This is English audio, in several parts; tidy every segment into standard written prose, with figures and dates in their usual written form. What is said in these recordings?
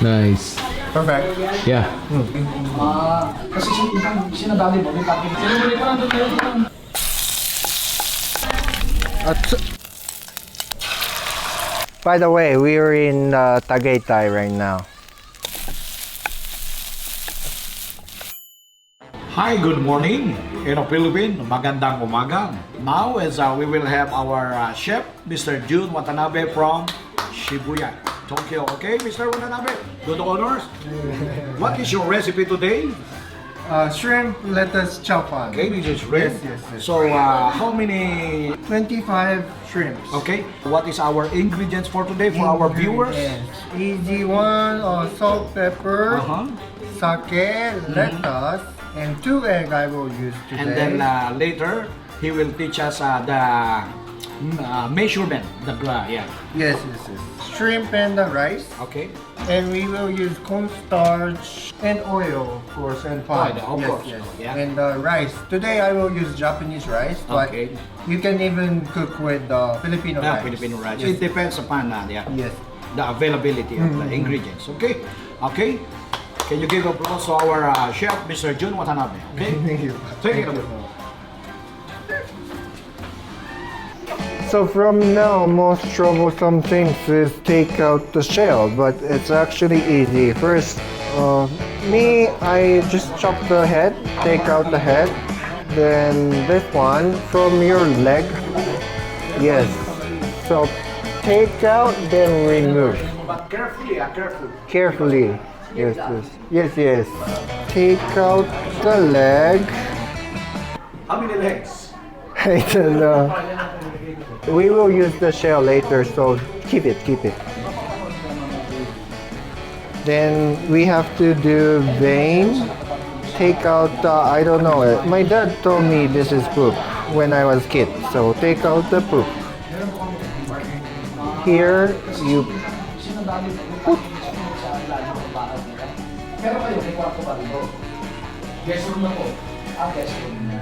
Nice. Perfect. Yeah. Kasi sinadali mo, may tapin. Sinumuli ko lang doon tayo dito. By the way, we are in Tagaytay right now. Hi, good morning. In the Philippines, magandang umaga. Now, as we will have our chef, Mr. Jun Watanabe from Shibuya, Tokyo. Okay, Mr. Watanabe, good honors. What is your recipe today? Shrimp lettuce chop on. Okay, this is shrimp. Yes. So, how many? 25 shrimps. Okay, what is our ingredients for today for our viewers? Yes. Easy one, salt, pepper, sake, lettuce, and 2 eggs I will use today. And then later, he will teach us the measurement. Yes. Shrimp and the rice. Okay. And we will use cornstarch and oil, of course, and fat. Of course. Yes. Yeah. And rice. Today I will use Japanese rice, but Okay. you can even cook with Filipino rice. Filipino rice. Yes. It depends upon Yes. the availability of the ingredients. Okay. Can you give applause to our chef, Mr. Jun Watanabe? Okay. Thank you. Take it away. So from now, most troublesome things is take out the shell, but it's actually easy. First, I just chop the head, take out the head. Then this one from your leg. Yes. So take out, then remove. But carefully, Carefully. Yes. Take out the leg. How many legs? I don't know. We will use the shell later, so keep it. Then we have to do vein. Take out I don't know. My dad told me this is poop when I was kid. So take out the poop. Here you put. Pero kayo, may kwarto pa dito. Guest room na po. Guest room na.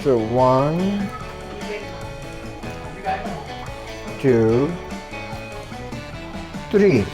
So 1, 2, 3.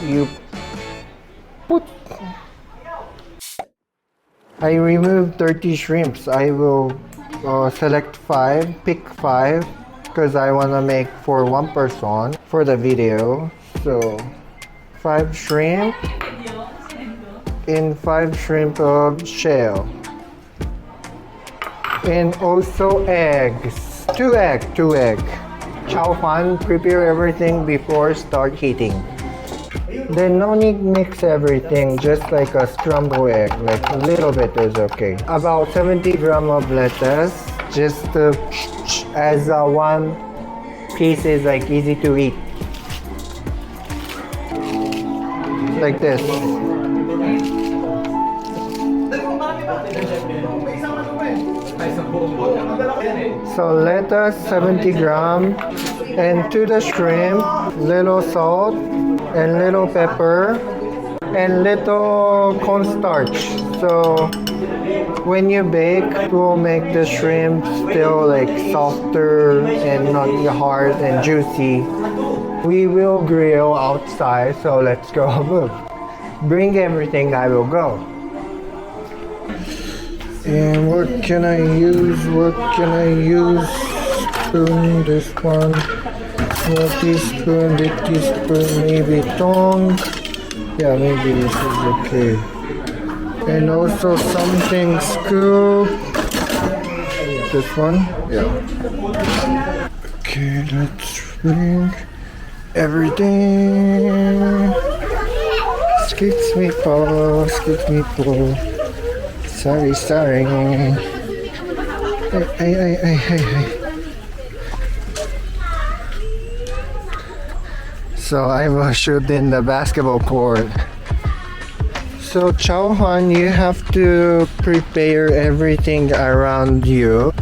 You put. I removed 30 shrimps. I will select 5, pick 5, because I want to make for one person for the video. So 5 shrimp and 5 shrimp of shell. And also eggs. 2 egg. Chow fan, prepare everything before start heating. Then no need mix everything, just like a scrambled egg, like a little bit is okay. About 70 grams of lettuce, just as one piece is like easy to eat. Like this. So lettuce 70 grams, and to the shrimp, little salt and little pepper and little cornstarch. So when you bake, it will make the shrimp still like softer and not hard and juicy. We will grill outside, so let's go move. Bring everything, I will go. And what can I use? Spoon, this one. Small teaspoon, big teaspoon, maybe tongs. Yeah, maybe this is okay. And also something scoop. This one? Yeah. Okay, let's bring everything. Excuse me po. Sorry. Ay. So I will shoot in the basketball court. So Chauhan, you have to prepare everything around you,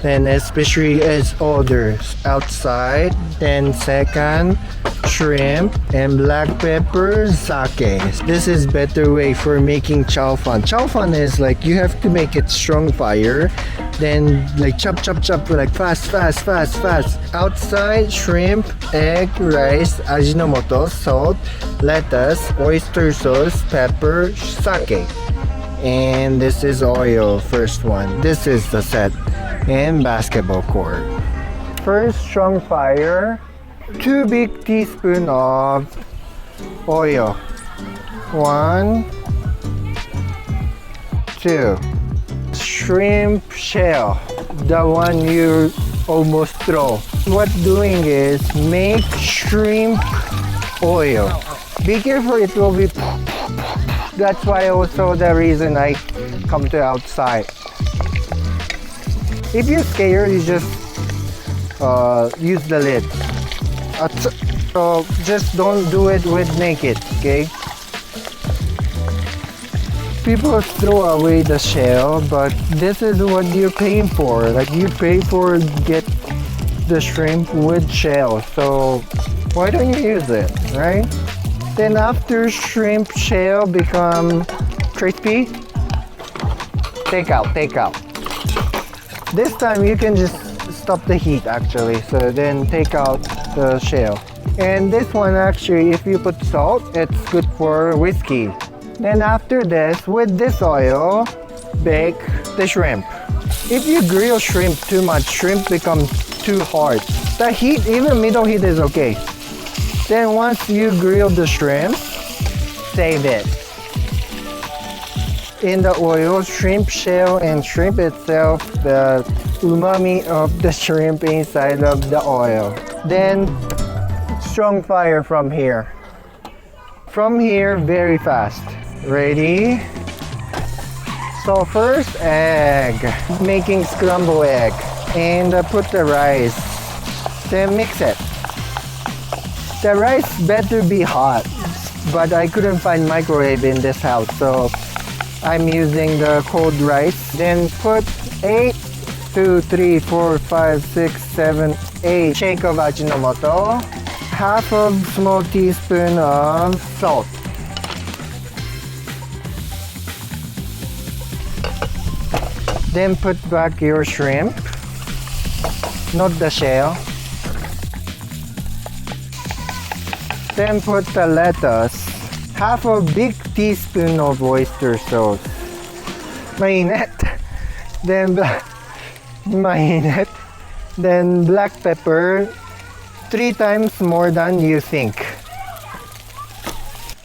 and especially as orders outside. Then second, shrimp and black pepper, sake. This is better way for making chow fan. Chow fan is like you have to make it strong fire, then like chop like fast. Outside, shrimp, egg, rice, Ajinomoto, salt, lettuce, oyster sauce, pepper, sake. And this is oil, first one. This is the set. And basketball court. First, strong fire. 2 big teaspoons of oil. 1, 2. Shrimp shell, the one you almost throw. What doing is make shrimp oil. Be careful, it will be. That's why also the reason I come to outside. If you're scared, you just use the lid. So just don't do it with naked, okay? People throw away the shell, but this is what you're paying for. Like you pay for get the shrimp with shell, so why don't you use it, right? Then after shrimp shell become crispy, take out. This time you can just stop the heat actually, so then take out the shell. And this one actually, if you put salt, it's good for whiskey. Then after this, with this oil, bake the shrimp. If you grill shrimp too much, shrimp becomes too hard. The heat, even middle heat is okay. Then once you grill the shrimp, save it. In the oil, shrimp shell and shrimp itself, the umami of the shrimp inside of the oil. Then strong fire from here. From here, very fast. Ready? So first, egg. Making scrambled egg. And put the rice. Then mix it. The rice better be hot. But I couldn't find microwave in this house, so I'm using the cold rice. Then put 8, 2, 3, 4, 5, 6, 7, 8 shake of Ajinomoto. Half of small teaspoon of salt. Then put back your shrimp, not the shell. Then put the lettuce. Half a big teaspoon of oyster sauce. Mainit. Then mainit. Then black pepper. 3 times more than you think.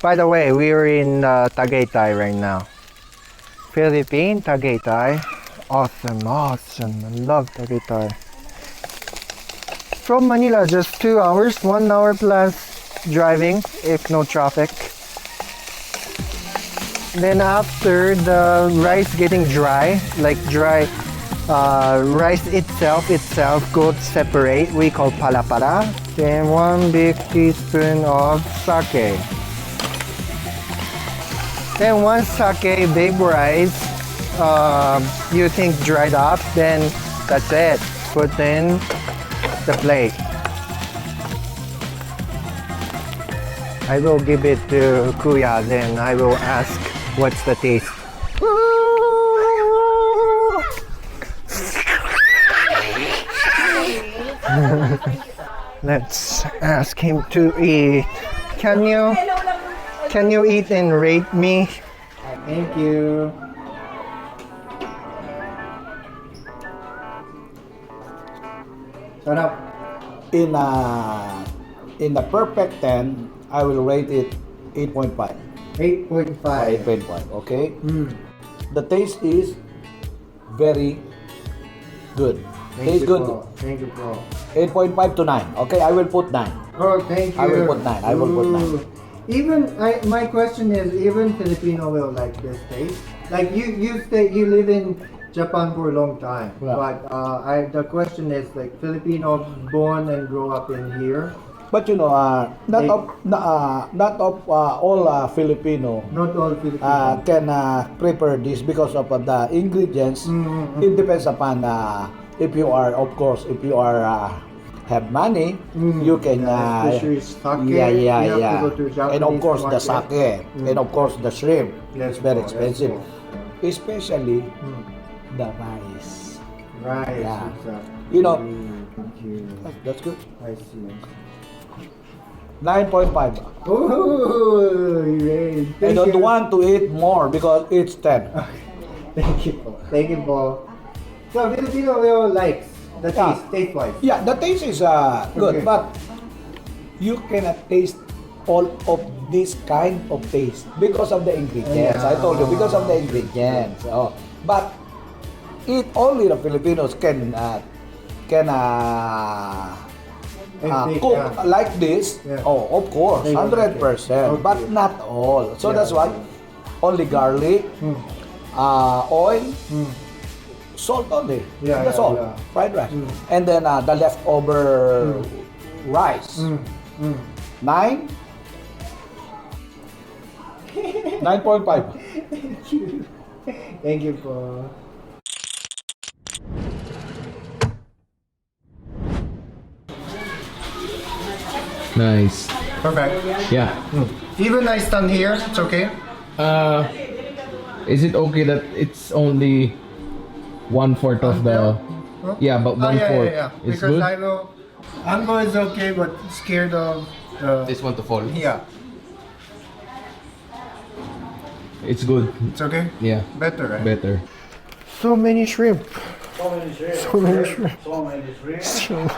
By the way, we are in Tagaytay right now. Philippines, Tagaytay. Awesome. I love Tagaytay. From Manila, just 2 hours, 1 hour plus driving if no traffic. Then after the rice getting dry, rice itself goes separate, we call pala. Then 1 big teaspoon of sake. Then once sake vaporize, you think dried up, then that's it. Put in the plate. I will give it to Kuya, then I will ask what's the taste. Let's ask him to eat. Can you eat and rate me? Thank you. Sarap. In the perfect 10, I will rate it 8.5. 8.5. 8.5, okay? The taste is very good. Taste good. Thank you, bro. 8.5 to 9. Okay, I will put 9. Oh, thank you. I will put 9. I will put 9. My question is, even Filipino will like this taste. Like you live in Japan for a long time. Yeah. But the question is like Filipino born and grow up in here. But you know, not of all Filipino Not all Filipino. can prepare this because of the ingredients. It depends upon if you are, of course, if you are have money, you can especially sake. yeah, You have yeah. to go to Japanese And of course the market. sake, and of course the shrimp. Let's It's very go, let's expensive, go. especially the rice. Right. Yeah. Exactly. You know, Thank you. That's good. I see. 9.5. Oh, great. I don't want to eat more because it's 10. Thank you po. Thank you po. So, Filipino will likes the Yeah. taste-wise. Yeah, the taste is good, Okay. but you cannot taste all of this kind of taste because of the ingredients. Yeah. I told you because of the ingredients. Oh, but it only the Filipinos can And cook take, like this. Yeah. Oh, of course, They will like it. 100%, but Okay. not all. So Yeah. that's why only garlic, oil, salt only. Yeah, That's yeah, all. yeah. Fried rice. And then the leftover rice. 9. 9.5. Thank you po. Nice. Perfect. Yeah. Even I stand here, it's okay? Is it okay that it's only 1/4 of the? Huh? Yeah, but Oh, 1/4 yeah. is Because good. I know Ango is okay, but scared of This one to fall. yeah. It's good. It's okay? Yeah. Better, right? Better. So many shrimp. So many shrimp. So many shrimp. So many shrimp.